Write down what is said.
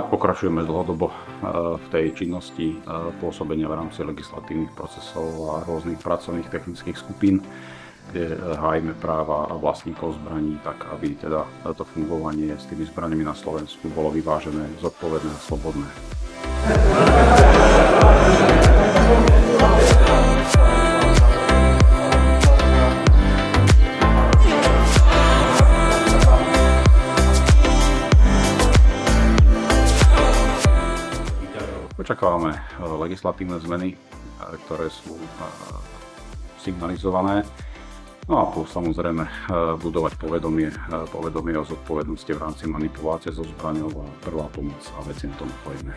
Tak pokračujeme dlhodobo v tej činnosti pôsobenia v rámci legislatívnych procesov a rôznych pracovných technických skupín, kde hájime práva vlastníkov zbraní, tak aby teda to fungovanie s tými zbraniami na Slovensku bolo vyvážené, zodpovedné a slobodné. Očakávame legislatívne zmeny, ktoré sú signalizované. No a plus samozrejme budovať povedomie o zodpovednosti v rámci manipulácie so zbraňou a prvá pomoc a veci na tom pojme.